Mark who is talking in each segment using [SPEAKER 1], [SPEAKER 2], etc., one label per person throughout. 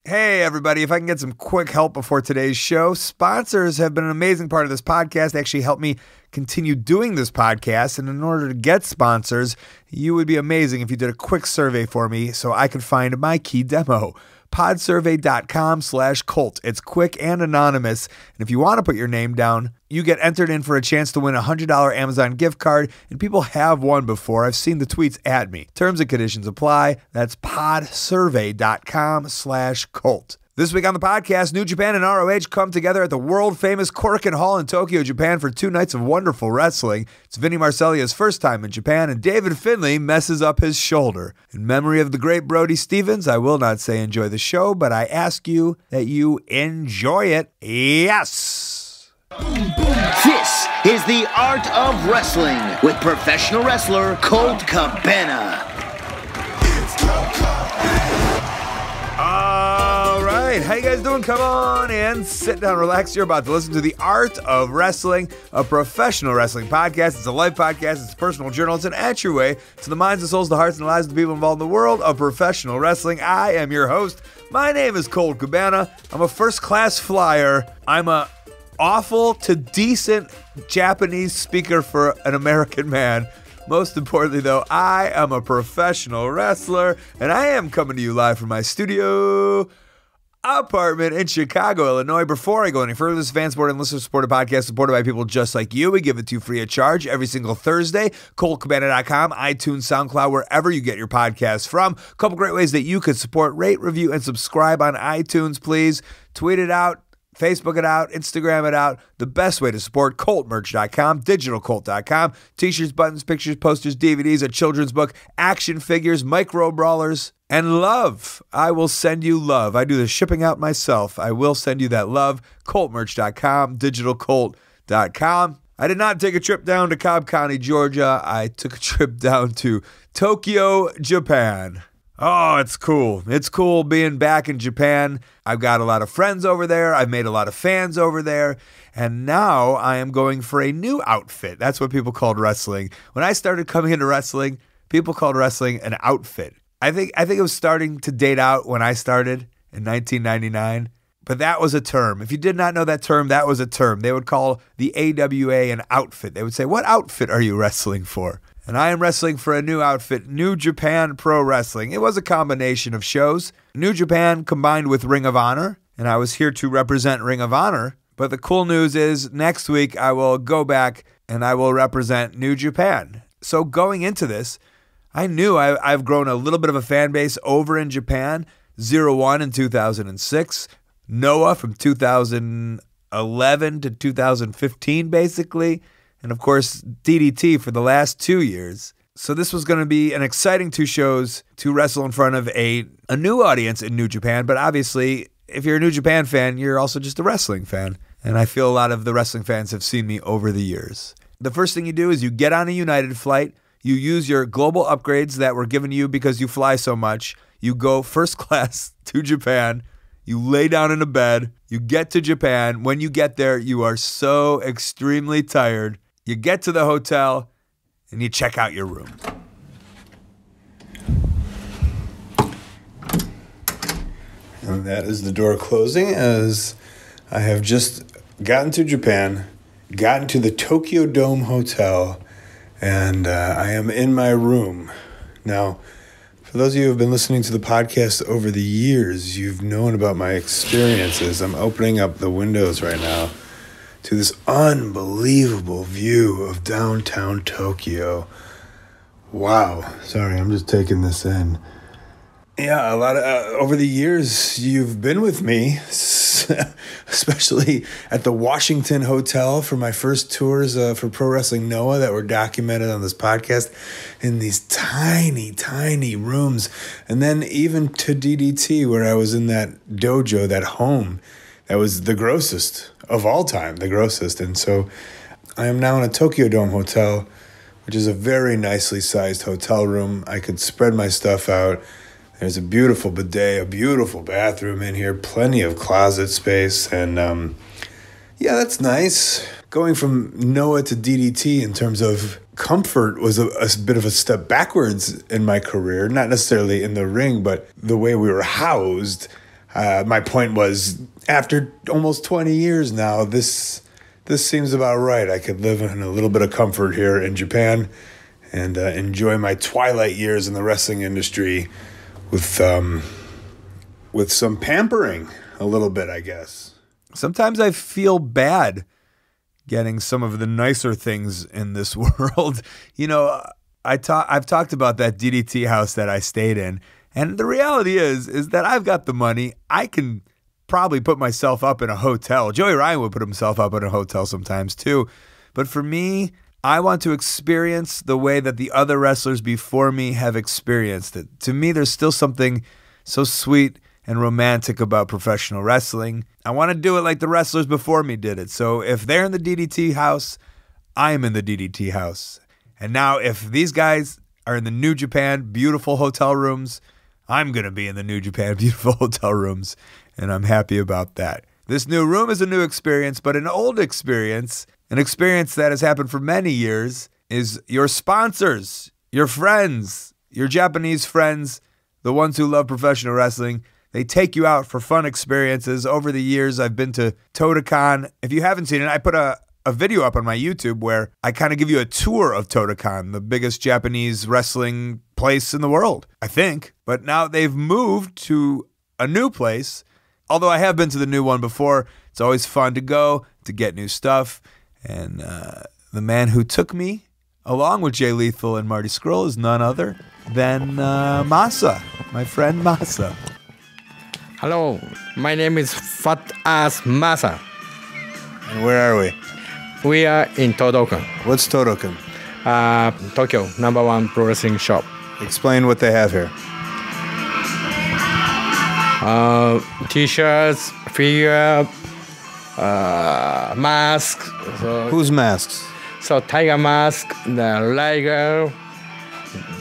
[SPEAKER 1] Hey, everybody. If I can get some quick help before today's show, sponsors have been an amazing part of this podcast. They actually help me continue doing this podcast. And in order to get sponsors, you would be amazing if you did a quick survey for me so I could find my key demo. Podsurvey.com/Colt. It's quick and anonymous. And if you want to put your name down, you get entered in for a chance to win a $100 Amazon gift card. And people have won before. I've seen the tweets at me. Terms and conditions apply. That's podsurvey.com/Colt. This week on the podcast, New Japan and ROH come together at the world-famous Korakuen Hall in Tokyo, Japan for 2 nights of wonderful wrestling. It's Vinny Marseglia's first time in Japan, and David Finlay messes up his shoulder. In memory of the great Brody Stevens, I will not say enjoy the show, but I ask you that you enjoy it. Yes!
[SPEAKER 2] This is the Art of Wrestling with professional wrestler Colt Cabana.
[SPEAKER 1] All right, how you guys doing? Come on and sit down, relax. You're about to listen to The Art of Wrestling, a professional wrestling podcast. It's a life podcast. It's a personal journal. It's an entryway to the minds, the souls, the hearts, and the lives of the people involved in the world of professional wrestling. I am your host. My name is Colt Cabana. I'm a first-class flyer. I'm a awful to decent Japanese speaker for an American man. Most importantly, though, I am a professional wrestler, and I am coming to you live from my studio apartment in Chicago, Illinois. Before I go any further, this fan-supported and listener-supported podcast supported by people just like you. We give it to you free of charge every single Thursday. ColtCabana.com, iTunes, SoundCloud, wherever you get your podcasts from. A couple great ways that you could support, rate, review, and subscribe on iTunes, please. Tweet it out. Facebook it out, Instagram it out. The best way to support, ColtMerch.com, DigitalColt.com, t-shirts, buttons, pictures, posters, DVDs, a children's book, action figures, micro brawlers, and love. I will send you love. I do the shipping out myself. I will send you that love. ColtMerch.com, DigitalColt.com. I did not take a trip down to Cobb County, Georgia. I took a trip down to Tokyo, Japan. Oh, it's cool. It's cool being back in Japan. I've got a lot of friends over there. I've made a lot of fans over there. And now I am going for a new outfit. That's what people called wrestling. When I started coming into wrestling, people called wrestling an outfit. I think it was starting to date out when I started in 1999. But that was a term. If you did not know that term, that was a term. They would call the AWA an outfit. They would say, "What outfit are you wrestling for?" And I am wrestling for a new outfit, New Japan Pro Wrestling. It was a combination of shows. New Japan combined with Ring of Honor, and I was here to represent Ring of Honor. But the cool news is next week I will go back and I will represent New Japan. So going into this, I knew I've grown a little bit of a fan base over in Japan. 01 in 2006, Noah from 2011 to 2015 basically. And of course, DDT for the last 2 years. So this was going to be an exciting 2 shows to wrestle in front of a new audience in New Japan. But obviously, if you're a New Japan fan, you're also just a wrestling fan. And I feel a lot of the wrestling fans have seen me over the years. The first thing you do is you get on a United flight. You use your global upgrades that were given you because you fly so much. You go first class to Japan. You lay down in a bed. You get to Japan. When you get there, you are so extremely tired. You get to the hotel, and you check out your room. And that is the door closing as I have just gotten to Japan, gotten to the Tokyo Dome Hotel, and I am in my room. Now, for those of you who have been listening to the podcast over the years, you've known about my experiences. I'm opening up the windows right now to this unbelievable view of downtown Tokyo. Wow. Sorry, I'm just taking this in. Yeah, a lot of over the years, you've been with me, especially at the Washington Hotel for my first tours for Pro Wrestling Noah that were documented on this podcast in these tiny, tiny rooms. And then even to DDT, where I was in that dojo, that home, that was the grossest of all time, the grossest. And so I am now in a Tokyo Dome hotel, which is a very nicely sized hotel room. I could spread my stuff out. There's a beautiful bidet, a beautiful bathroom in here, plenty of closet space. And yeah, that's nice. Going from Noah to DDT in terms of comfort was a bit of a step backwards in my career. Not necessarily in the ring, but the way we were housed. my point was, after almost 20 years now, this seems about right. I could live in a little bit of comfort here in Japan and enjoy my twilight years in the wrestling industry with some pampering a little bit, I guess. Sometimes I feel bad getting some of the nicer things in this world. You know, I've talked about that DDT house that I stayed in, and the reality is that I've got the money. I can probably put myself up in a hotel. Joey Ryan would put himself up in a hotel sometimes too. But for me, I want to experience the way that the other wrestlers before me have experienced it. To me, there's still something so sweet and romantic about professional wrestling. I want to do it like the wrestlers before me did it. So if they're in the DDT house, I'm in the DDT house. And now if these guys are in the New Japan beautiful hotel rooms, I'm going to be in the New Japan beautiful hotel rooms. And I'm happy about that. This new room is a new experience, but an old experience, an experience that has happened for many years, is your sponsors, your friends, your Japanese friends, the ones who love professional wrestling. They take you out for fun experiences. Over the years, I've been to Todokan. If you haven't seen it, I put a video up on my YouTube where I kind of give you a tour of Todokan, the biggest Japanese wrestling place in the world, I think. But now they've moved to a new place. Although I have been to the new one before, it's always fun to go, to get new stuff. And the man who took me, along with Jay Lethal and Marty Scurll, is none other than Masa, my friend Masa.
[SPEAKER 3] Hello, my name is Fat Ass Masa.
[SPEAKER 1] And where are we?
[SPEAKER 3] We are in Todokan,
[SPEAKER 1] What's Todokan?
[SPEAKER 3] Tokyo, #1 pro wrestling shop.
[SPEAKER 1] Explain what they have here.
[SPEAKER 3] T-shirts, figure, masks. So,
[SPEAKER 1] Whose masks?
[SPEAKER 3] so tiger mask, the liger,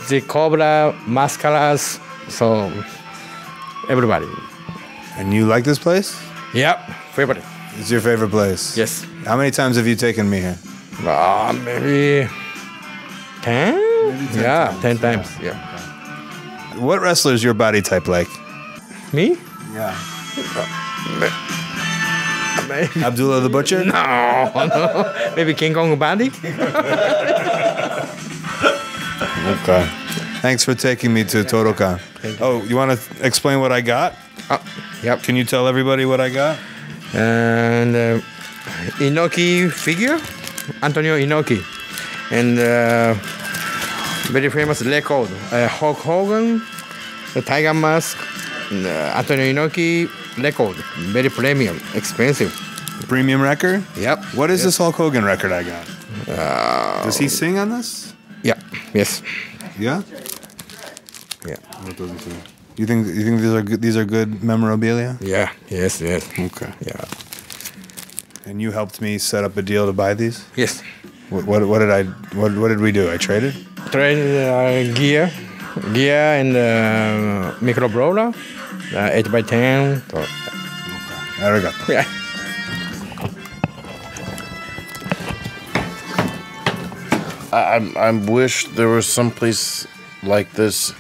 [SPEAKER 3] the cobra, mascaras. So everybody.
[SPEAKER 1] And you like this place?
[SPEAKER 3] Yep, favorite.
[SPEAKER 1] It's your favorite place?
[SPEAKER 3] Yes.
[SPEAKER 1] How many times have you taken me here?
[SPEAKER 3] Maybe 10? Yeah, 10 times. Yeah.
[SPEAKER 1] What wrestler is your body type like?
[SPEAKER 3] Me?
[SPEAKER 1] Yeah.
[SPEAKER 3] Maybe.
[SPEAKER 1] Abdullah the Butcher?
[SPEAKER 3] No. Maybe King Kong Bundy?
[SPEAKER 1] Okay. Thanks for taking me to Todokan. Oh, you want to explain what I got?
[SPEAKER 3] Yep.
[SPEAKER 1] Can you tell everybody what I got?
[SPEAKER 3] And Inoki figure, Antonio Inoki. And very famous record, Hulk Hogan, the Tiger Mask, Antonio Inoki record, very premium, expensive.
[SPEAKER 1] Premium record?
[SPEAKER 3] Yep.
[SPEAKER 1] What is this Hulk Hogan record I got? Does he sing on this?
[SPEAKER 3] Yeah. Yes.
[SPEAKER 1] Yeah?
[SPEAKER 3] Yeah.
[SPEAKER 1] What does he sing? You think these are good memorabilia?
[SPEAKER 3] Yeah. Yes. Yes.
[SPEAKER 1] Okay.
[SPEAKER 3] Yeah.
[SPEAKER 1] And you helped me set up a deal to buy these?
[SPEAKER 3] Yes.
[SPEAKER 1] What did we do? I traded?
[SPEAKER 3] Trade gear and micro brawler, 8x10. So.
[SPEAKER 1] Arigato.
[SPEAKER 3] Yeah.
[SPEAKER 4] I wish there was some place like this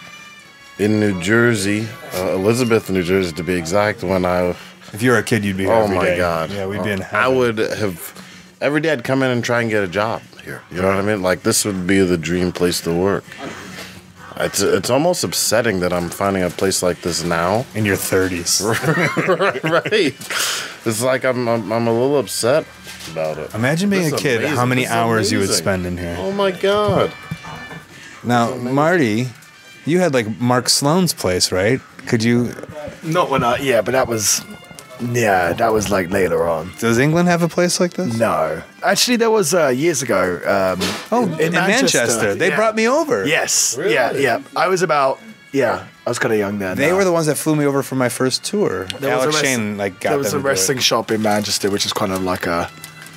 [SPEAKER 4] in New Jersey, Elizabeth, New Jersey, to be exact. When
[SPEAKER 1] If you were a kid, you'd be here
[SPEAKER 4] oh
[SPEAKER 1] every
[SPEAKER 4] my
[SPEAKER 1] day.
[SPEAKER 4] God,
[SPEAKER 1] Yeah, we'd be in heaven.
[SPEAKER 4] I would have every day. I'd come in and try and get a job here. You know what I mean? Like this would be the dream place to work. It's almost upsetting that I'm finding a place like this now.
[SPEAKER 1] In your 30s.
[SPEAKER 4] Right. It's like I'm a little upset about it.
[SPEAKER 1] Imagine being
[SPEAKER 4] This
[SPEAKER 1] a
[SPEAKER 4] is
[SPEAKER 1] kid,
[SPEAKER 4] amazing.
[SPEAKER 1] how many
[SPEAKER 4] This is
[SPEAKER 1] hours you would
[SPEAKER 4] amazing.
[SPEAKER 1] spend in here.
[SPEAKER 4] Oh my God.
[SPEAKER 1] Now, Marty, you had like Mark Sloan's place, right? Could you...
[SPEAKER 5] Not when but that was like later on.
[SPEAKER 1] Does England have a place like this?
[SPEAKER 5] No. Actually, there was years ago.
[SPEAKER 1] In Manchester. They brought me over.
[SPEAKER 5] Yes.
[SPEAKER 4] Really?
[SPEAKER 5] Yeah. I was about, I was kind of young then.
[SPEAKER 1] They were the ones that flew me over for my first tour. Alex Shane got
[SPEAKER 5] There was
[SPEAKER 1] them
[SPEAKER 5] a
[SPEAKER 1] to do it.
[SPEAKER 5] wrestling shop in Manchester, which is kind of like a,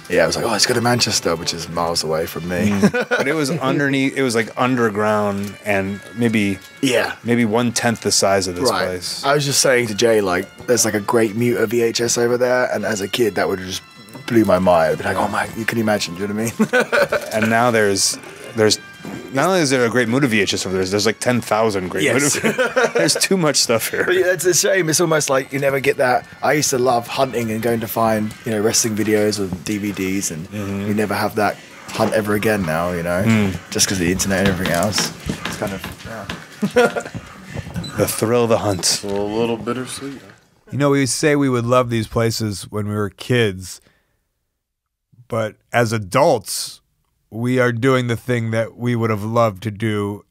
[SPEAKER 5] I was like, let's go to Manchester, which is miles away from me.
[SPEAKER 1] But it was underneath, it was like underground and maybe
[SPEAKER 5] Yeah.
[SPEAKER 1] 1/10 the size of this
[SPEAKER 5] Right.
[SPEAKER 1] place.
[SPEAKER 5] I was just saying to Jay, like, there's like a great Muta VHS over there, and as a kid, that would have just blew my mind. I'd be like, oh my, you can imagine, do you know what I mean?
[SPEAKER 1] And now there's Not only is there a great movie VHS over there's like 10,000 great
[SPEAKER 5] Yes.
[SPEAKER 1] movie. There's too much stuff here.
[SPEAKER 5] But yeah, it's a shame. It's almost like you never get that. I used to love hunting and going to find, wrestling videos or DVDs, and we never have that hunt ever again now, just because of the internet and everything else. It's kind of,
[SPEAKER 1] The thrill of the hunt.
[SPEAKER 4] It's a little bittersweet.
[SPEAKER 1] We say we would love these places when we were kids, but as adults, we are doing the thing that we would have loved to do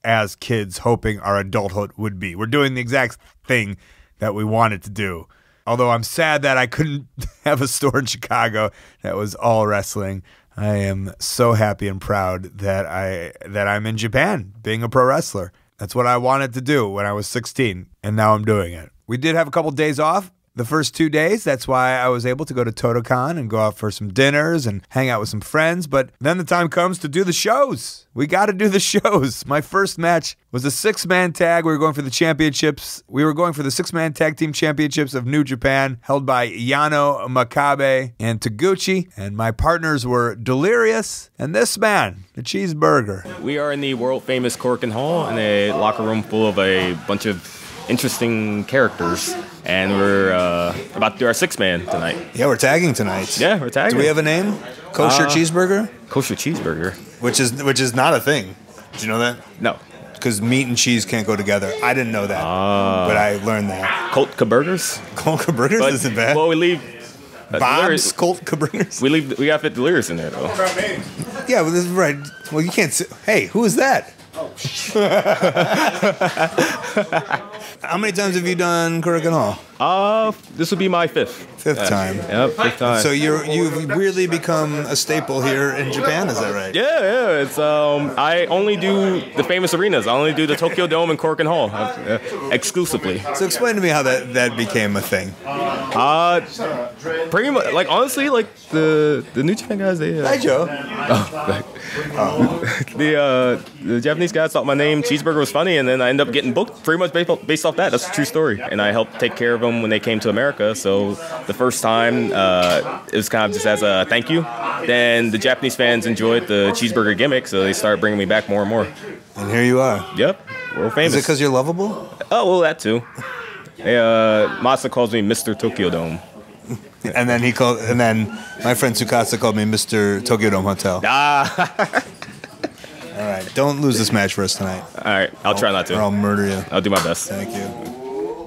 [SPEAKER 1] as kids, hoping our adulthood would be. We're doing the exact thing that we wanted to do. Although I'm sad that I couldn't have a store in Chicago that was all wrestling. I am so happy and proud that I'm in Japan being a pro wrestler. That's what I wanted to do when I was 16, and now I'm doing it. We did have a couple days off the first 2 days. That's why I was able to go to Totocon and go out for some dinners and hang out with some friends. But then the time comes to do the shows. We got to do the shows. My first match was a 6-man tag. We were going for the championships. We were going for the 6-man tag team championships of New Japan, held by Yano, Makabe, and Taguchi. And my partners were Delirious and this man, the Cheeseburger.
[SPEAKER 6] We are in the world-famous Korakuen Hall in a locker room full of a bunch of interesting characters, and we're about to do our 6-man tonight.
[SPEAKER 1] Yeah, we're tagging tonight.
[SPEAKER 6] Yeah, we're tagging.
[SPEAKER 1] Do we have a name? Kosher Cheeseburger?
[SPEAKER 6] Kosher Cheeseburger.
[SPEAKER 1] Which is not a thing. Did you know that?
[SPEAKER 6] No.
[SPEAKER 1] Because meat and cheese can't go together. I didn't know that, but I learned that.
[SPEAKER 6] Colt Cabana.
[SPEAKER 1] Colt Cabana isn't bad.
[SPEAKER 6] Well, we leave
[SPEAKER 1] Bob's Colt Cabana.
[SPEAKER 6] We got fit Delirious in there though.
[SPEAKER 1] Yeah, well, this is right. Well, you can't say, hey, who is that? Oh, how many times have you done Korakuen Hall?
[SPEAKER 6] This would be my fifth.
[SPEAKER 1] Fifth time.
[SPEAKER 6] Yep, fifth time.
[SPEAKER 1] So you've really become a staple here in Japan, is that right?
[SPEAKER 6] Yeah. It's I only do the famous arenas. I only do the Tokyo Dome and Korakuen Hall exclusively.
[SPEAKER 1] So explain to me how that became a thing.
[SPEAKER 6] Pretty much, like honestly, like the New Japan guys, they.
[SPEAKER 1] Hi, Joe.
[SPEAKER 6] The Japanese guys thought my name Cheeseburger was funny, and then I ended up getting booked pretty much based off that. That's a true story. And I helped take care of them when they came to America. So the first time, it was kind of just as a thank you. Then the Japanese fans enjoyed the Cheeseburger gimmick, so they started bringing me back more and more.
[SPEAKER 1] And here you are.
[SPEAKER 6] Yep, world famous.
[SPEAKER 1] Is it because you're lovable?
[SPEAKER 6] Oh, well, that too. Masa calls me Mr. Tokyo Dome.
[SPEAKER 1] And then my friend Tsukasa called me Mr. Tokyo Dome Hotel. All right, don't lose this match for us tonight.
[SPEAKER 6] All right, I'll try not to.
[SPEAKER 1] Or I'll murder you.
[SPEAKER 6] I'll do my best.
[SPEAKER 1] Thank you.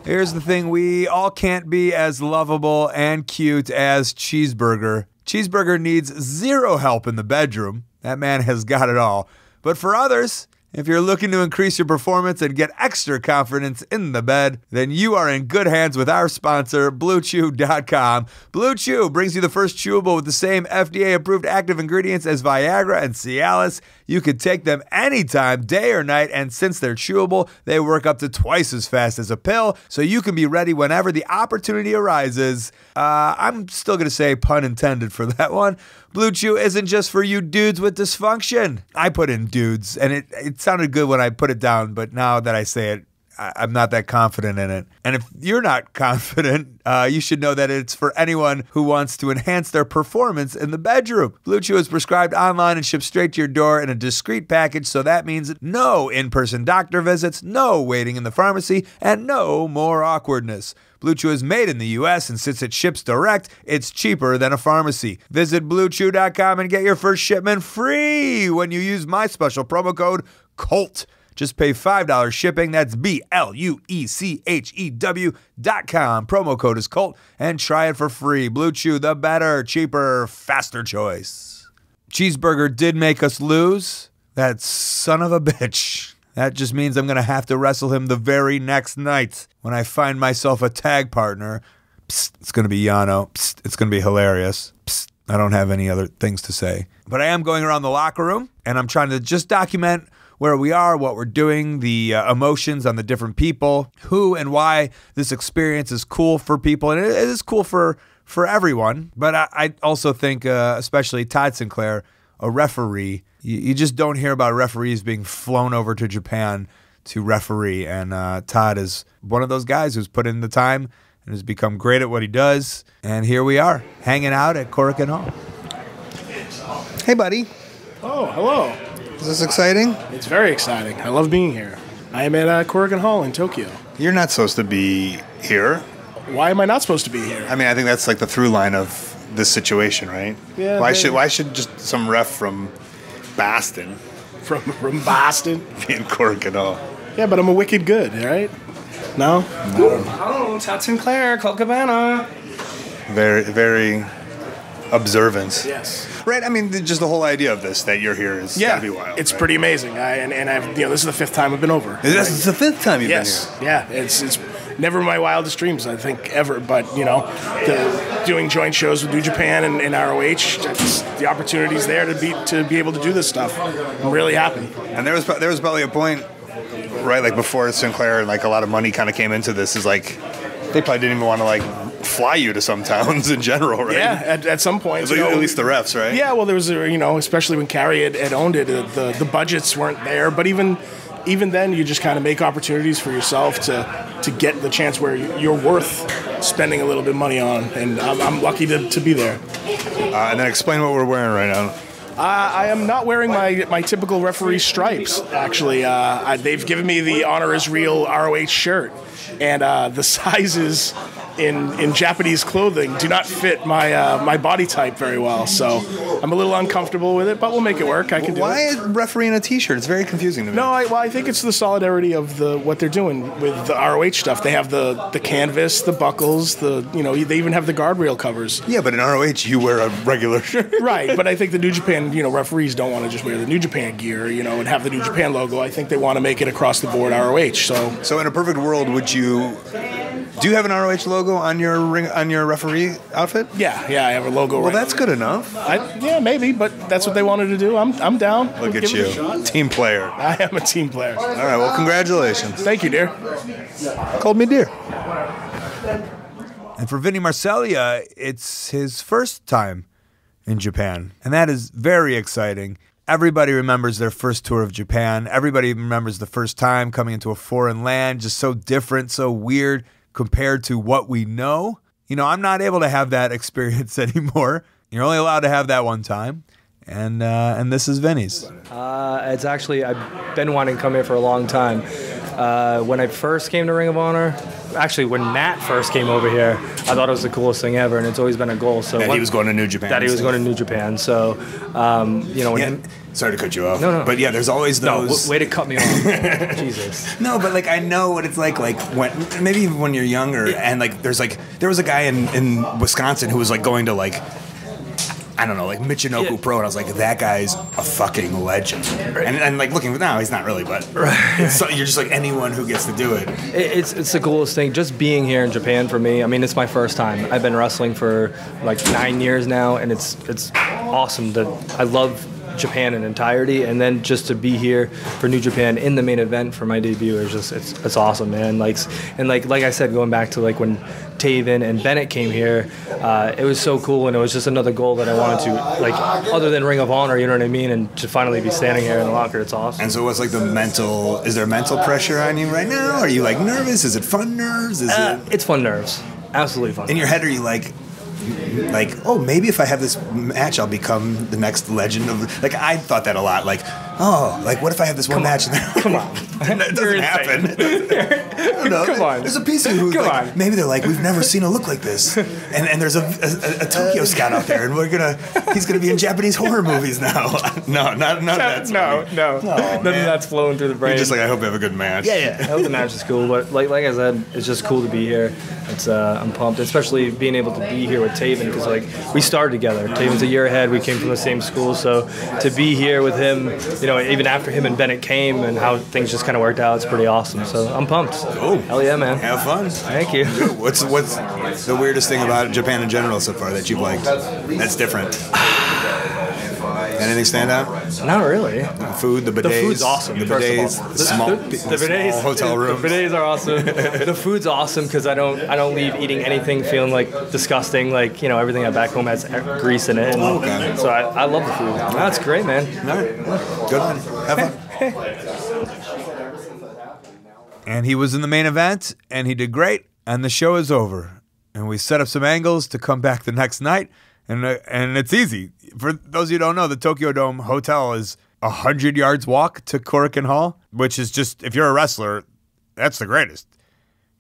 [SPEAKER 1] Here's the thing. We all can't be as lovable and cute as Cheeseburger. Cheeseburger needs zero help in the bedroom. That man has got it all. But for others, if you're looking to increase your performance and get extra confidence in the bed, then you are in good hands with our sponsor, BlueChew.com. Blue Chew brings you the first chewable with the same FDA-approved active ingredients as Viagra and Cialis. You can take them anytime, day or night, and since they're chewable, they work up to twice as fast as a pill, so you can be ready whenever the opportunity arises. I'm still going to say pun intended for that one. Blue Chew isn't just for you dudes with dysfunction. I put in dudes, and it sounded good when I put it down, but now that I say it, I'm not that confident in it. And if you're not confident, you should know that it's for anyone who wants to enhance their performance in the bedroom. Blue Chew is prescribed online and shipped straight to your door in a discreet package, so that means no in-person doctor visits, no waiting in the pharmacy, and no more awkwardness. Blue Chew is made in the U.S., and since it ships direct, it's cheaper than a pharmacy. Visit BlueChew.com and get your first shipment free when you use my special promo code COLT. Just pay $5 shipping. That's BLUECHEW.com. Promo code is COLT and try it for free. Blue Chew, the better, cheaper, faster choice. Cheeseburger did make us lose. That son of a bitch. That just means I'm going to have to wrestle him the very next night when I find myself a tag partner. Psst, it's going to be Yano. Psst, it's going to be hilarious. Psst, I don't have any other things to say. But I am going around the locker room, and I'm trying to just document where we are, what we're doing, the emotions on the different people, who and why this experience is cool for people. And it is cool for everyone. But I also think, especially Todd Sinclair, a referee, you just don't hear about referees being flown over to Japan to referee. And Todd is one of those guys who's put in the time and has become great at what he does. And here we are, hanging out at Korakuen Hall. Hey, buddy.
[SPEAKER 7] Oh, hello.
[SPEAKER 1] This
[SPEAKER 7] Is this exciting?
[SPEAKER 8] It's very exciting. I love being here. I am at Korakuen Hall in Tokyo.
[SPEAKER 7] You're not supposed to be here.
[SPEAKER 8] Why am I not supposed to be here?
[SPEAKER 7] I mean, I think that's like the through line of this situation, right?
[SPEAKER 8] Yeah.
[SPEAKER 7] Why should just some ref from Boston
[SPEAKER 8] From Boston?
[SPEAKER 7] be in Korakuen Hall?
[SPEAKER 8] Yeah, but I'm a wicked good, right? No?
[SPEAKER 3] Hello, Todd Sinclair, Colt Cabana.
[SPEAKER 7] Very, very observant.
[SPEAKER 8] Yes.
[SPEAKER 7] Right. I mean, just the whole idea of this that you're here is gotta be wild.
[SPEAKER 8] It's
[SPEAKER 7] right?
[SPEAKER 8] pretty amazing. I've this is the 5th time I've been over.
[SPEAKER 7] This is the 5th time you've
[SPEAKER 8] Yes.
[SPEAKER 7] been here.
[SPEAKER 8] Yeah. It's never my wildest dreams, I think, ever. But doing joint shows with New Japan and ROH, the opportunity's there to be able to do this stuff. I'm really happy.
[SPEAKER 7] And there was probably a point, right, like before Sinclair and like a lot of money kind of came into this, is like they probably didn't even want to like fly you to some towns in general, right?
[SPEAKER 8] Yeah, at some point.
[SPEAKER 7] At least the refs, right?
[SPEAKER 8] Yeah, well, there was especially when Carrie had owned it, the budgets weren't there. But even then, you just kind of make opportunities for yourself to get the chance where you're worth spending a little bit of money on, and I'm lucky to be there.
[SPEAKER 7] And then explain what we're wearing right now.
[SPEAKER 8] I am not wearing my typical referee stripes, actually. They've given me the Honor is Real ROH shirt, and the sizes in Japanese clothing do not fit my body type very well, so I'm a little uncomfortable with it, but we'll make it work. I can do it.
[SPEAKER 7] Why is referee in a t-shirt? It's very confusing to me.
[SPEAKER 8] No, I think it's the solidarity of what they're doing with the ROH stuff. They have the canvas, the buckles, they even have the guardrail covers.
[SPEAKER 7] Yeah, but in ROH you wear a regular shirt.
[SPEAKER 8] Right, but I think the New Japan, referees don't want to just wear the New Japan gear, and have the New Japan logo. I think they want to make it across the board ROH.
[SPEAKER 7] So in a perfect world, do you have an ROH logo on your referee outfit?
[SPEAKER 8] Yeah, I have a logo.
[SPEAKER 7] Well, that's good enough.
[SPEAKER 8] Yeah, maybe, but that's what they wanted to do. I'm down.
[SPEAKER 7] Look at you, team player.
[SPEAKER 8] I am a team player.
[SPEAKER 7] All right, well, congratulations.
[SPEAKER 8] Thank you, dear.
[SPEAKER 7] Called me dear.
[SPEAKER 1] And for Vinny Marseglia, it's his first time in Japan, and that is very exciting. Everybody remembers their first tour of Japan. Everybody remembers the first time coming into a foreign land, just so different, so weird compared to what we know. I'm not able to have that experience anymore. You're only allowed to have that one time. And this is Vinny's.
[SPEAKER 9] It's actually, I've been wanting to come here for a long time. When I first came to Ring of Honor, actually when Matt first came over here, I thought it was the coolest thing ever, and it's always been a goal. So
[SPEAKER 7] he was going to New Japan.
[SPEAKER 9] That he was going to New Japan. So,
[SPEAKER 7] sorry to cut you off.
[SPEAKER 9] No.
[SPEAKER 7] But yeah, there's always those.
[SPEAKER 9] No, way to cut me off. Jesus.
[SPEAKER 7] No, but like I know what it's like when maybe even when you're younger, and like there was a guy in Wisconsin who was like going to like, I don't know, like Michinoku Pro, and I was like, that guy's a fucking legend. Right. And like looking now, he's not really, but you're just like anyone who gets to do it.
[SPEAKER 9] It's the coolest thing. Just being here in Japan for me. I mean, it's my first time. I've been wrestling for like 9 years now, and it's awesome. I love Japan in entirety, and then just to be here for New Japan in the main event for my debut is just it's awesome, man. Like I said, going back to like when Taven and Bennett came here, it was so cool, and it was just another goal that I wanted to, like, other than Ring of Honor, you know what I mean, and to finally be standing here in the locker, it's awesome.
[SPEAKER 7] And so what's like is there mental pressure on you right now? Are you like nervous? Is it fun nerves?
[SPEAKER 9] It's fun nerves. Absolutely fun.
[SPEAKER 7] In your head, are you like, oh, maybe if I have this match, I'll become the next legend of. Like, I thought that a lot. Like, oh, like what if I have this one match?
[SPEAKER 9] Come on,
[SPEAKER 7] it doesn't happen. I don't know.
[SPEAKER 9] Come on.
[SPEAKER 7] There's a piece of you who's like, maybe they're like, we've never seen a look like this, and there's a Tokyo scout out there, and he's gonna be in Japanese horror movies now. No, none of that's
[SPEAKER 9] no. None of that's flowing through the brain.
[SPEAKER 7] You're just like, I hope you have a good match.
[SPEAKER 9] Yeah. I hope the match is cool, but like I said, it's just cool to be here. I'm pumped, especially being able to be here with Taven, because like we started together. Taven's a year ahead. We came from the same school, so to be here with him, even after him and Bennett came and how things just kind of worked out, it's pretty awesome. So I'm pumped.
[SPEAKER 7] Oh,
[SPEAKER 9] hell yeah, man!
[SPEAKER 7] Have fun.
[SPEAKER 9] Thank you.
[SPEAKER 7] What's the weirdest thing about Japan in general so far that you've liked? That's different. Anything stand out?
[SPEAKER 9] Not really.
[SPEAKER 7] Food, the bidets.
[SPEAKER 9] The food's awesome.
[SPEAKER 7] The bidets, the small hotel rooms.
[SPEAKER 9] The bidets are awesome. The food's awesome because I don't leave eating anything feeling like disgusting. Like everything I back home has grease in it. And
[SPEAKER 7] okay.
[SPEAKER 9] So I love the food. That's great, man.
[SPEAKER 7] All right. Good on you. Have
[SPEAKER 1] fun. And he was in the main event, and he did great. And the show is over. And we set up some angles to come back the next night. And it's easy. For those of you who don't know, the Tokyo Dome Hotel is 100 yards walk to Korakuen Hall, which is just, if you're a wrestler, that's the greatest.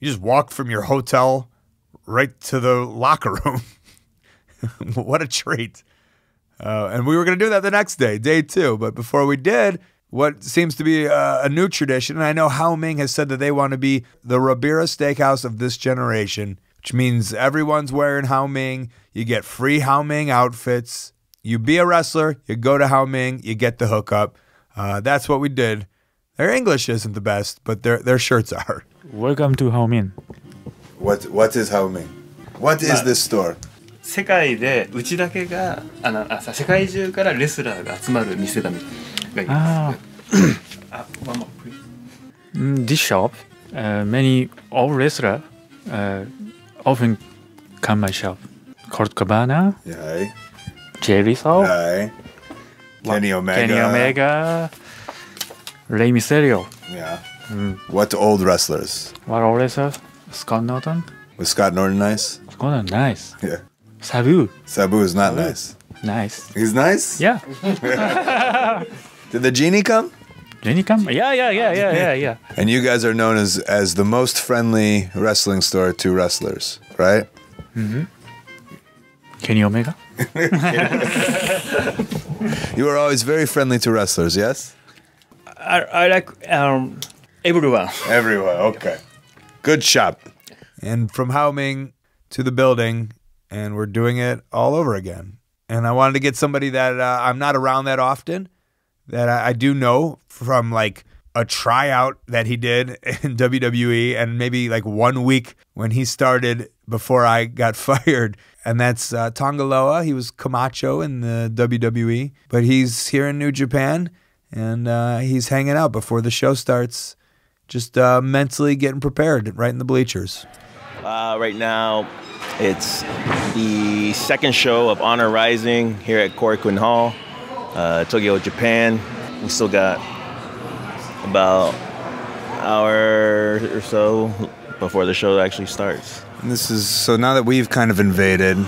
[SPEAKER 1] You just walk from your hotel right to the locker room. What a treat. And we were going to do that the next day, day 2. But before we did, what seems to be a new tradition, and I know Hao Ming has said that they want to be the Ribera Steakhouse of this generation, which means everyone's wearing Hao Ming. You get free Hao Ming outfits. You be a wrestler, you go to Hao Ming, you get the hookup. That's what we did. Their English isn't the best, but their shirts are.
[SPEAKER 10] Welcome to Hao Ming.
[SPEAKER 1] What is Hao Ming? What is this store?
[SPEAKER 11] 世界でうちだけが世界中からレスラーが集まる店だみたいな。One more, please.
[SPEAKER 10] This shop, many old wrestlers often come my shop. Colt Cabana,
[SPEAKER 1] Yeah.
[SPEAKER 10] Jerry
[SPEAKER 1] Right. Kenny Omega.
[SPEAKER 10] Rey Mysterio.
[SPEAKER 1] Yeah. What old wrestlers?
[SPEAKER 10] What old wrestlers? Scott Norton.
[SPEAKER 1] Was Scott Norton nice?
[SPEAKER 10] Scott Norton, nice.
[SPEAKER 1] Yeah.
[SPEAKER 10] Sabu.
[SPEAKER 1] Sabu is not nice.
[SPEAKER 10] Nice.
[SPEAKER 1] He's nice?
[SPEAKER 10] Yeah.
[SPEAKER 1] Did the genie come?
[SPEAKER 10] Genie come? Yeah.
[SPEAKER 1] And you guys are known as the most friendly wrestling store to wrestlers, right?
[SPEAKER 10] Mm-hmm. Kenny Omega.
[SPEAKER 1] You are always very friendly to wrestlers, yes?
[SPEAKER 11] I like everyone.
[SPEAKER 1] Everyone, okay. Good shop. And from Hao Ming to the building, and we're doing it all over again. And I wanted to get somebody that I'm not around that often, that I do know from like a tryout that he did in WWE and maybe like 1 week when he started before I got fired. And that's Tanga. He was Camacho in the WWE, but he's here in New Japan, and he's hanging out before the show starts, just mentally getting prepared right in the bleachers.
[SPEAKER 12] Right now, it's the second show of Honor Rising here at Korakuen Hall, Tokyo, Japan. We still got about an hour or so before the show actually starts.
[SPEAKER 1] And this is, so now that we've kind of invaded,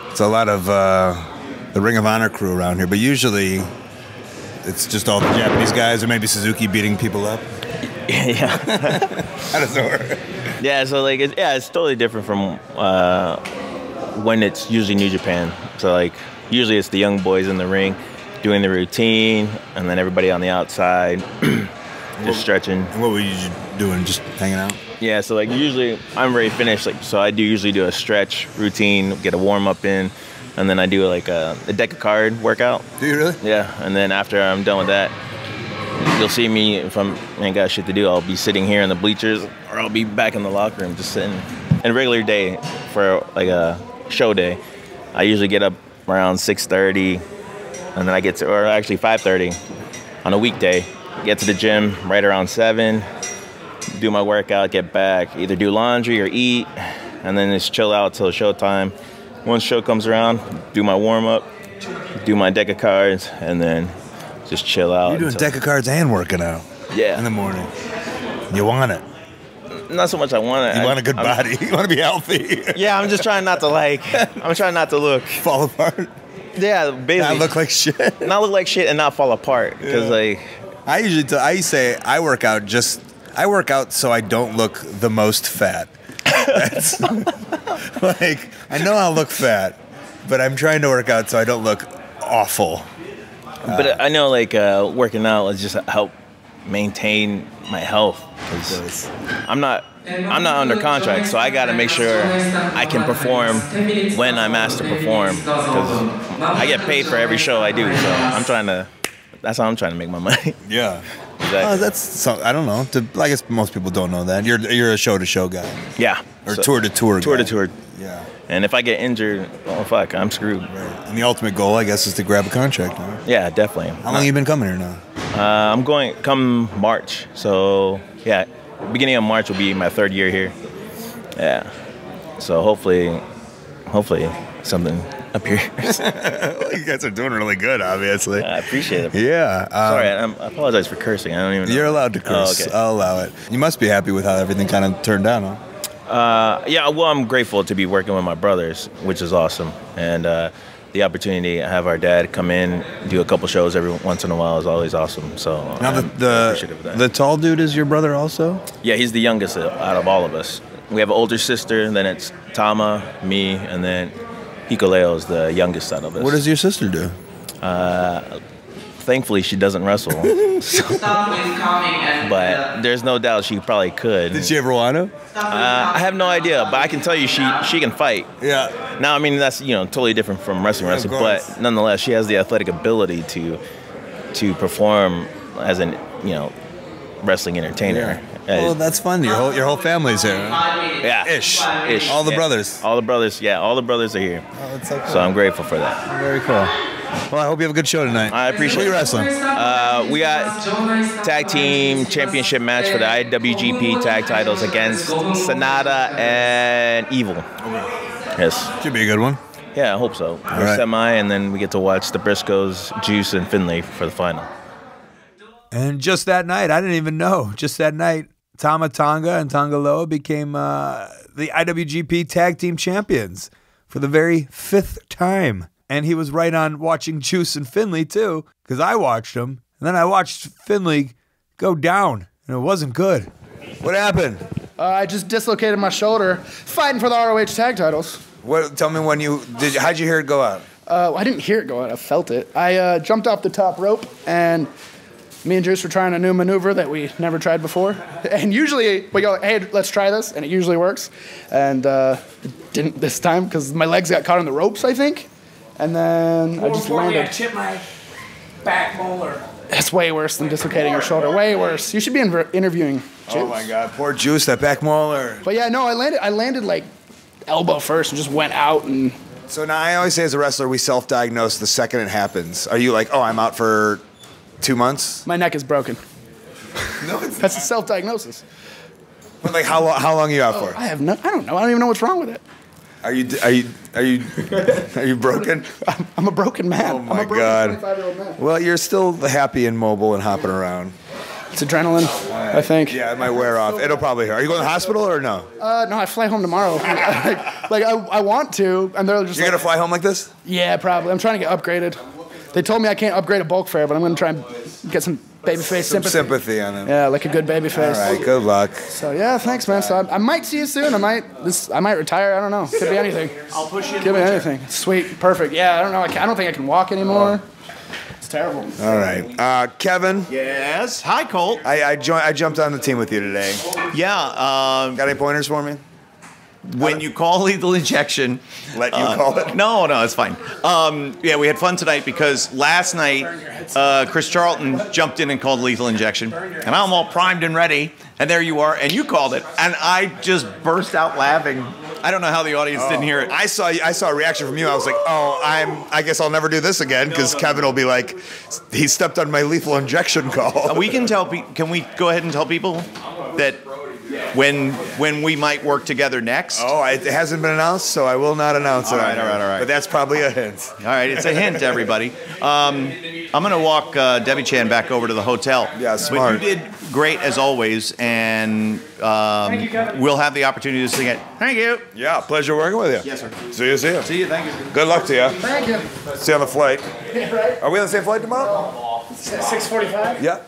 [SPEAKER 1] it's a lot of the Ring of Honor crew around here, but usually it's just all the Japanese guys, or maybe Suzuki beating people up.
[SPEAKER 12] Yeah.
[SPEAKER 1] How does it work?
[SPEAKER 12] Yeah, so like, it's totally different from when it's usually New Japan. So like, usually it's the young boys in the ring doing the routine, and then everybody on the outside just stretching.
[SPEAKER 1] And what were you doing, just hanging out?
[SPEAKER 12] Yeah, so like usually I'm already finished, like, so I usually do a stretch routine, get a warm up in, and then I do like a deck of card workout.
[SPEAKER 1] Do you really?
[SPEAKER 12] Yeah, and then after I'm done with that, you'll see me, if I ain't got shit to do, I'll be sitting here in the bleachers, or I'll be back in the locker room just sitting. And a regular day for like a show day, I usually get up around 6:30, and then I get to, or actually 5:30 on a weekday, get to the gym right around 7, do my workout, get back, either do laundry or eat, and then just chill out till showtime. Once show comes around, do my warm-up, do my deck of cards, and then just chill out.
[SPEAKER 1] You're doing deck of cards and working out.
[SPEAKER 12] Yeah.
[SPEAKER 1] In the morning. You want it.
[SPEAKER 12] Not so much I want it.
[SPEAKER 1] You want a good body. You want to be healthy.
[SPEAKER 12] Yeah, I'm just trying not to I'm trying not to look.
[SPEAKER 1] Fall apart?
[SPEAKER 12] Yeah, basically.
[SPEAKER 1] Not look like shit?
[SPEAKER 12] Not look like shit and not fall apart. Because like...
[SPEAKER 1] I say I work out so I don't look the most fat. That's like, I know I'll look fat, but I'm trying to work out so I don't look awful.
[SPEAKER 12] But I know like working out is just help maintain my health. Because I'm not under contract, so I got to make sure I can perform when I'm asked to perform. Because I get paid for every show I do, so that's how I'm trying to make my money.
[SPEAKER 1] Yeah.
[SPEAKER 12] Exactly.
[SPEAKER 1] I don't know. I guess most people don't know that. You're a show-to-show guy.
[SPEAKER 12] Yeah.
[SPEAKER 1] Or tour-to-tour guy.
[SPEAKER 12] Tour-to-tour.
[SPEAKER 1] Yeah.
[SPEAKER 12] And if I get injured, oh fuck, I'm screwed.
[SPEAKER 1] Right. And the ultimate goal, I guess, is to grab a contract. Huh?
[SPEAKER 12] Yeah, definitely.
[SPEAKER 1] How long have you been coming here now?
[SPEAKER 12] I'm going come March. So yeah, beginning of March will be my 3rd year here. Yeah. So hopefully something appears.
[SPEAKER 1] Well, you guys are doing really good, obviously.
[SPEAKER 12] I appreciate it.
[SPEAKER 1] Yeah.
[SPEAKER 12] Sorry, I apologize for cursing. I don't even know.
[SPEAKER 1] You're allowed to curse.
[SPEAKER 12] Oh, okay.
[SPEAKER 1] I'll allow it. You must be happy with how everything kind of turned out, huh?
[SPEAKER 12] Yeah, well, I'm grateful to be working with my brothers, which is awesome. And the opportunity to have our dad come in, do a couple shows every once in a while is always awesome. So
[SPEAKER 1] Now
[SPEAKER 12] I'm appreciative of that.
[SPEAKER 1] the tall dude is your brother also?
[SPEAKER 12] Yeah, he's the youngest out of all of us. We have an older sister, then it's Tama, me, and then Hikuleo is the youngest out of us.
[SPEAKER 1] What does your sister do?
[SPEAKER 12] Thankfully, she doesn't wrestle. But there's no doubt she probably could.
[SPEAKER 1] Did she ever want to?
[SPEAKER 12] I have no idea, but I can tell you she can fight.
[SPEAKER 1] Yeah.
[SPEAKER 12] Now, I mean, that's totally different from wrestling, but nonetheless, she has the athletic ability to perform as an wrestling entertainer.
[SPEAKER 1] Well, that's fun. Your whole family's here.
[SPEAKER 12] Yeah.
[SPEAKER 1] Ish.
[SPEAKER 12] All
[SPEAKER 1] the brothers.
[SPEAKER 12] All the brothers. Yeah, all the brothers are here.
[SPEAKER 1] Oh, that's so cool.
[SPEAKER 12] So I'm grateful for that.
[SPEAKER 1] Very cool. Well, I hope you have a good show tonight.
[SPEAKER 12] I appreciate it.
[SPEAKER 1] What are you wrestling?
[SPEAKER 12] We got tag team championship match for the IWGP tag titles against Sonata and Evil. Yes.
[SPEAKER 1] Should be a good one.
[SPEAKER 12] Yeah, I hope so. We're
[SPEAKER 1] right.
[SPEAKER 12] semi, and then we get to watch the Briscoes, Juice, and Finlay for the final.
[SPEAKER 1] And just that night, I didn't even know, just that night, Tanga and Tanga Loa became the IWGP Tag Team Champions for the very 5th time. And he was right on watching Juice and Finlay, too, because I watched him. And then I watched Finlay go down, and it wasn't good. What happened?
[SPEAKER 8] I just dislocated my shoulder fighting for the ROH tag titles.
[SPEAKER 1] Tell me how'd you hear it go out?
[SPEAKER 8] I didn't hear it go out. I felt it. I jumped off the top rope, and me and Juice were trying a new maneuver that we never tried before. And usually we go, hey, let's try this, and it usually works. And it didn't this time because my legs got caught in the ropes, I think. And then I just landed.
[SPEAKER 13] I chipped my back molar.
[SPEAKER 8] That's way worse than dislocating your shoulder. Way worse. You should be interviewing Juice.
[SPEAKER 1] Oh my God, poor Juice, that back molar.
[SPEAKER 8] But yeah, no, I landed like elbow first and just went out. And
[SPEAKER 1] so now I always say as a wrestler, we self-diagnose the second it happens. Are you like, oh, I'm out for 2 months?
[SPEAKER 8] My neck is broken.
[SPEAKER 1] No, it's
[SPEAKER 8] That's a self-diagnosis.
[SPEAKER 1] But like, how long are you out for?
[SPEAKER 8] I don't know. I don't even know what's wrong with it.
[SPEAKER 1] Are you broken?
[SPEAKER 8] I'm a broken man.
[SPEAKER 1] Oh my
[SPEAKER 8] I'm a broken
[SPEAKER 1] God.
[SPEAKER 8] 25-year-old man.
[SPEAKER 1] Well, you're still happy and mobile and hopping around.
[SPEAKER 8] It's adrenaline, I think.
[SPEAKER 1] Yeah, it might wear off. It'll probably hurt. Are you going to the hospital or no?
[SPEAKER 8] No, I fly home tomorrow. I want to, and they're just.
[SPEAKER 1] You're gonna fly home like this?
[SPEAKER 8] Yeah, probably. I'm trying to get upgraded. They told me I can't upgrade a bulk fare, but I'm gonna try and get some babyface sympathy
[SPEAKER 1] on them.
[SPEAKER 8] Yeah, like a good babyface.
[SPEAKER 1] All right, good luck.
[SPEAKER 8] So yeah, thanks, man. So I might see you soon. I might retire. I don't know. Could be anything.
[SPEAKER 13] I'll push you.
[SPEAKER 8] Could be anything. Sweet, perfect. Yeah, I don't know. I don't think I can walk anymore. It's terrible.
[SPEAKER 1] All right, Kevin.
[SPEAKER 14] Yes. Hi, Colt.
[SPEAKER 1] I jumped on the team with you today.
[SPEAKER 14] Yeah.
[SPEAKER 1] Got any pointers for me?
[SPEAKER 14] When you call lethal injection,
[SPEAKER 1] let you call it.
[SPEAKER 14] No, it's fine. Yeah, we had fun tonight because last night Chris Charlton jumped in and called lethal injection, and I'm all primed and ready, and there you are, and you called it, and I just burst out laughing. I don't know how the audience didn't hear it.
[SPEAKER 1] I saw a reaction from you. I was like, I guess I'll never do this again because Kevin will be like, he stepped on my lethal injection call.
[SPEAKER 14] We can tell. Can we go ahead and tell people that? When we might work together next.
[SPEAKER 1] Oh, it hasn't been announced, so I will not announce it.
[SPEAKER 14] All right.
[SPEAKER 1] But that's probably a hint.
[SPEAKER 14] All right, it's a hint, everybody. I'm going to walk Debbie Chan back over to the hotel.
[SPEAKER 1] Yeah, smart.
[SPEAKER 14] But you did great as always, and
[SPEAKER 13] Thank you, Kevin.
[SPEAKER 14] we'll have the opportunity to sing it. Thank you.
[SPEAKER 1] Yeah, pleasure working with you.
[SPEAKER 14] Yes, sir.
[SPEAKER 1] See you.
[SPEAKER 14] See you. Thank you.
[SPEAKER 1] Good luck to you.
[SPEAKER 8] Thank you.
[SPEAKER 1] See you on the flight.
[SPEAKER 8] Right?
[SPEAKER 1] Are we on the same flight tomorrow?
[SPEAKER 8] 6:45.
[SPEAKER 1] Yeah.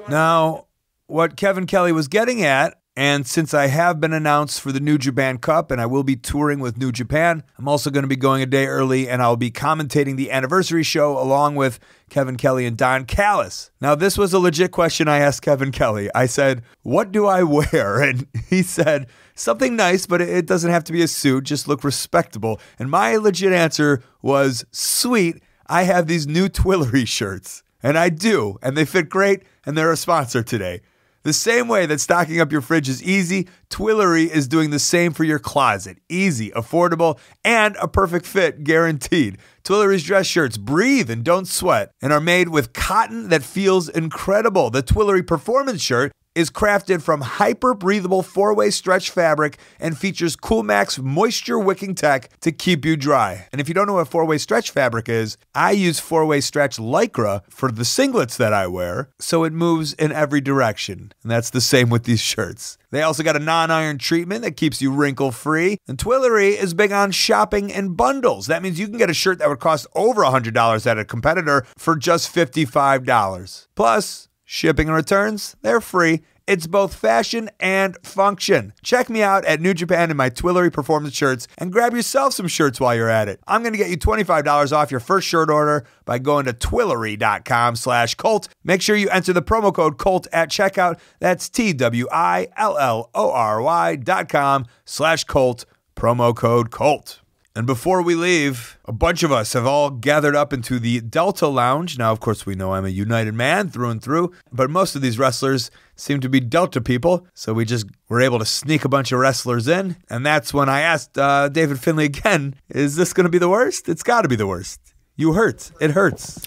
[SPEAKER 1] Now, what Kevin Kelly was getting at, and since I have been announced for the New Japan Cup and I will be touring with New Japan, I'm also going to be going a day early and I'll be commentating the anniversary show along with Kevin Kelly and Don Callis. Now, this was a legit question I asked Kevin Kelly. I said, what do I wear? And he said, something nice, but it doesn't have to be a suit. Just look respectable. And my legit answer was, sweet, I have these new Twillery shirts. And I do. And they fit great. And they're a sponsor today. The same way that stocking up your fridge is easy, Twillery is doing the same for your closet. Easy, affordable, and a perfect fit guaranteed. Twillery's dress shirts breathe and don't sweat and are made with cotton that feels incredible. The Twillery Performance shirt is crafted from hyper-breathable 4-way stretch fabric and features CoolMax moisture-wicking tech to keep you dry. And if you don't know what 4-way stretch fabric is, I use 4-way stretch Lycra for the singlets that I wear, so it moves in every direction. And that's the same with these shirts. They also got a non-iron treatment that keeps you wrinkle-free. And Twillery is big on shopping in bundles. That means you can get a shirt that would cost over $100 at a competitor for just $55. Plus, shipping and returns, they're free. It's both fashion and function. Check me out at New Japan in my Twillery Performance shirts and grab yourself some shirts while you're at it. I'm going to get you $25 off your first shirt order by going to Twillery.com/Colt. Make sure you enter the promo code COLT at checkout. That's TWILLORY.com/Colt, promo code COLT. And before we leave, a bunch of us have all gathered up into the Delta Lounge. Now, of course, we know I'm a United man through and through, but most of these wrestlers seem to be Delta people, so we just were able to sneak a bunch of wrestlers in. And that's when I asked David Finlay again, is this going to be the worst? It's got to be the worst. You hurt. It hurts.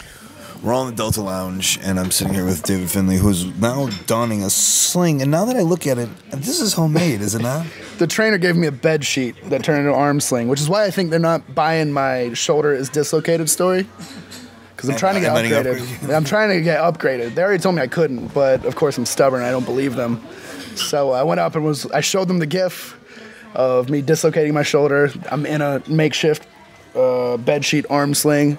[SPEAKER 7] We're all in the Delta Lounge, and I'm sitting here with David Finlay, who's now donning a sling. And now that I look at it, this is homemade, is it not?
[SPEAKER 15] The trainer gave me a bed sheet that turned into an arm sling, which is why I think they're not buying my shoulder is dislocated story. Because I'm trying to get upgraded. I'm trying to get upgraded. They already told me I couldn't, but of course I'm stubborn. I don't believe them. So I went up and I showed them the GIF of me dislocating my shoulder. I'm in a makeshift bed sheet arm sling,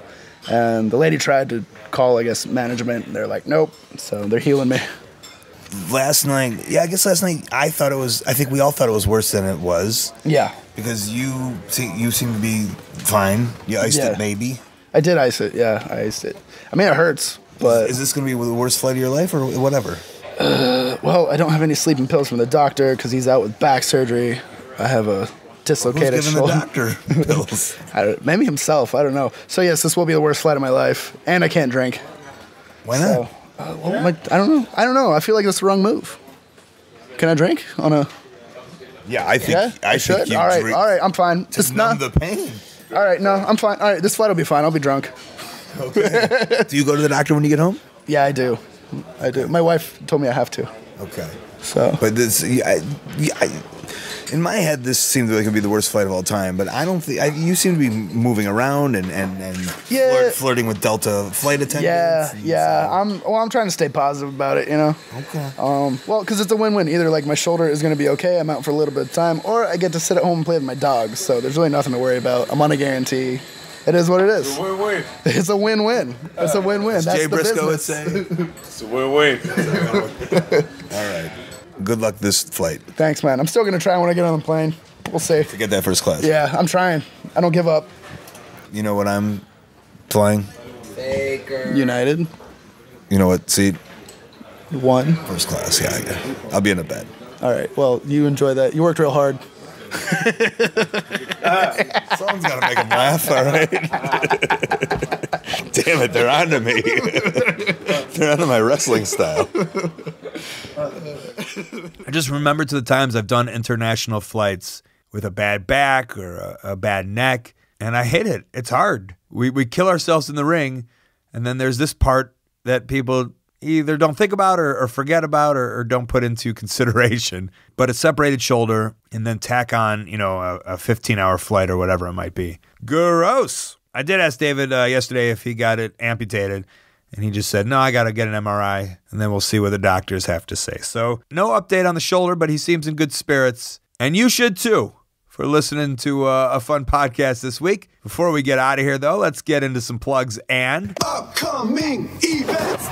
[SPEAKER 15] and the lady tried to call, I guess, management, and they're like, nope. So they're healing me.
[SPEAKER 7] Last night, I think we all thought it was worse than it was.
[SPEAKER 15] Yeah.
[SPEAKER 7] Because you seem to be fine. You iced it, maybe?
[SPEAKER 15] I did ice it, yeah. I iced it. I mean, it hurts, but...
[SPEAKER 7] Is this going to be the worst flight of your life, or whatever?
[SPEAKER 15] Well, I don't have any sleeping pills from the doctor, because he's out with back surgery. I have a dislocated
[SPEAKER 7] Who's giving
[SPEAKER 15] shoulder.
[SPEAKER 7] the doctor pills?
[SPEAKER 15] Maybe himself, I don't know. So yes, this will be the worst flight of my life, and I can't drink.
[SPEAKER 7] Why not?
[SPEAKER 15] I don't know. I feel like that's the wrong move. Can I drink on a...
[SPEAKER 7] Yeah, I think I
[SPEAKER 15] should.
[SPEAKER 7] You
[SPEAKER 15] all right,
[SPEAKER 7] drink
[SPEAKER 15] I'm fine.
[SPEAKER 7] to numb the pain.
[SPEAKER 15] All right, no, I'm fine. All right, this flight will be fine. I'll be drunk.
[SPEAKER 7] Okay. Do you go to the doctor when you get home?
[SPEAKER 15] Yeah, I do. My wife told me I have to.
[SPEAKER 7] Okay.
[SPEAKER 15] So,
[SPEAKER 7] but this, in my head, this seems like it could be the worst flight of all time. But I don't think you seem to be moving around and flirting with Delta flight attendants.
[SPEAKER 15] Yeah. I'm trying to stay positive about it. You know.
[SPEAKER 7] Okay.
[SPEAKER 15] Well, because it's a win-win. Either like my shoulder is going to be okay, I'm out for a little bit of time, or I get to sit at home and play with my dogs. So there's really nothing to worry about. I'm on a guarantee. It is what it is.
[SPEAKER 16] It's a win-win.
[SPEAKER 15] It's a win-win. It's a win-win. That's
[SPEAKER 7] Jay
[SPEAKER 15] the
[SPEAKER 7] Briscoe would
[SPEAKER 15] business.
[SPEAKER 7] say.
[SPEAKER 16] It's a win-win.
[SPEAKER 7] All right. Good luck this flight.
[SPEAKER 15] Thanks, man. I'm still going to try when I get on the plane. We'll see.
[SPEAKER 7] Forget that first class.
[SPEAKER 15] Yeah, I'm trying. I don't give up.
[SPEAKER 7] You know what I'm flying?
[SPEAKER 15] Faker. United.
[SPEAKER 7] You know what seat?
[SPEAKER 15] One.
[SPEAKER 7] First class, yeah. I'll be in a bed.
[SPEAKER 15] All right. Well, you enjoy that. You worked real hard.
[SPEAKER 7] Someone's got to make them laugh, all right? Damn it, they're onto me. They're onto my wrestling style.
[SPEAKER 1] I just remember to the times I've done international flights with a bad back or a bad neck, and I hate it. It's hard. We kill ourselves in the ring, and then there's this part that people either don't think about or forget about or don't put into consideration. But a separated shoulder and then tack on, a 15-hour flight or whatever it might be. Gross. I did ask David yesterday if he got it amputated, and he just said, no, I got to get an MRI, and then we'll see what the doctors have to say. So no update on the shoulder, but he seems in good spirits. And you should too, for listening to a fun podcast this week. Before we get out of here, though, let's get into some plugs and
[SPEAKER 17] upcoming events.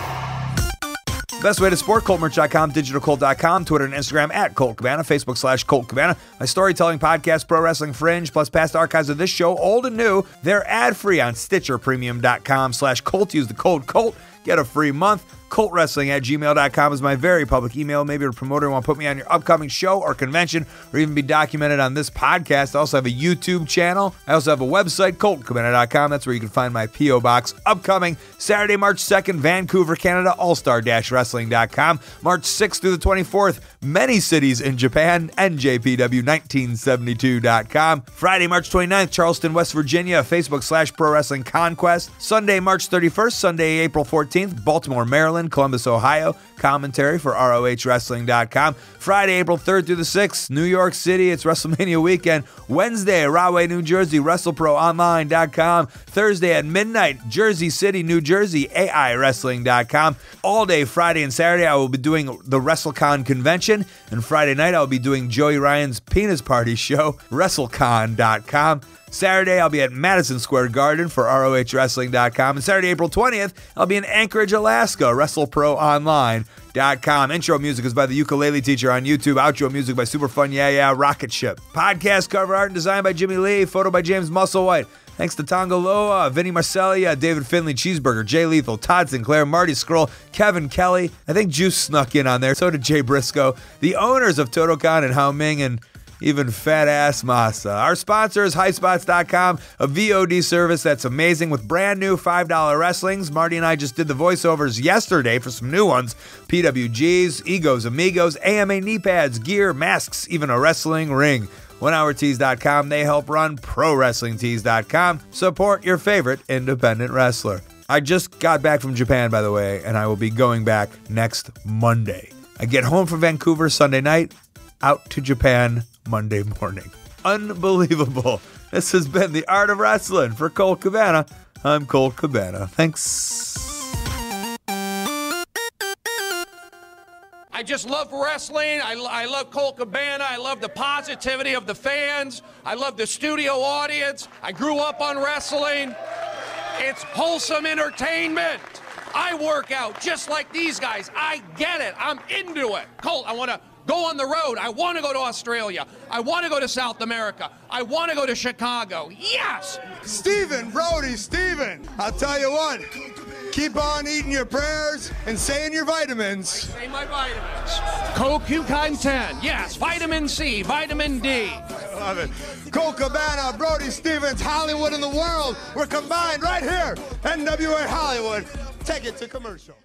[SPEAKER 1] Best way to support ColtMerch.com, DigitalColt.com, Twitter and Instagram at Colt Cabana, Facebook /Colt Cabana. My storytelling podcast, Pro Wrestling Fringe, plus past archives of this show, old and new. They're ad-free on StitcherPremium.com/Colt. Use the code COLT. Get a free month. ColtWrestling@gmail.com is my very public email. Maybe a promoter want to put me on your upcoming show or convention or even be documented on this podcast. I also have a YouTube channel. I also have a website, ColtCabana.com. That's where you can find my P.O. Box. Upcoming Saturday, March 2nd, Vancouver, Canada, Allstar-Wrestling.com. March 6th through the 24th, many cities in Japan, NJPW1972.com. Friday, March 29th, Charleston, West Virginia, Facebook /Pro Wrestling Conquest. Sunday, March 31st, Sunday, April 14th, Baltimore, Maryland, Island, Columbus, Ohio. Commentary for ROHWrestling.com. Friday, April 3rd through the 6th, New York City. It's WrestleMania weekend. Wednesday, Rahway, New Jersey, WrestleProOnline.com. Thursday at midnight, Jersey City, New Jersey, AIWrestling.com. All day Friday and Saturday, I will be doing the WrestleCon convention. And Friday night, I'll be doing Joey Ryan's Penis Party show, WrestleCon.com. Saturday, I'll be at Madison Square Garden for ROHWrestling.com. And Saturday, April 20th, I'll be in Anchorage, Alaska, WrestleProOnline.com. Intro music is by the Ukulele Teacher on YouTube. Outro music by Superfun Yeah Yeah Rocket Ship. Podcast cover art and design by Jimmy Lee. Photo by James Musselwhite. Thanks to Tanga, Vinny, Marseglia, David Finlay, Cheeseburger, Jay Lethal, Todd Sinclair, Marty Scurll, Kevin Kelly. I think Juice snuck in on there. So did Jay Briscoe. The owners of Totokan and Hao Ming, and even fat-ass Masa. Our sponsor is HighSpots.com, a VOD service that's amazing with brand new $5 wrestlings. Marty and I just did the voiceovers yesterday for some new ones. PWGs, Egos, Amigos, AMA knee pads, gear, masks, even a wrestling ring. OneHourTees.com, they help run ProWrestlingTees.com. Support your favorite independent wrestler. I just got back from Japan, by the way, and I will be going back next Monday. I get home from Vancouver Sunday night, out to Japan Monday morning. Unbelievable. This has been The Art of Wrestling. For Colt Cabana, I'm Colt Cabana. Thanks.
[SPEAKER 13] I just love wrestling. I love Colt Cabana. I love the positivity of the fans. I love the studio audience. I grew up on wrestling. It's wholesome entertainment. I work out just like these guys. I get it. I'm into it. Colt, I want to go on the road. I want to go to Australia. I want to go to South America. I want to go to Chicago. Yes!
[SPEAKER 17] Steven, Brody, Steven, I'll tell you what. Keep on eating your prayers and saying your vitamins.
[SPEAKER 13] Say my vitamins. CoQ10, yes. Vitamin C, vitamin D.
[SPEAKER 17] I love it. Colt Cabana, Brody Stevens, Hollywood and the world. We're combined right here. NWA Hollywood. Take it to commercial.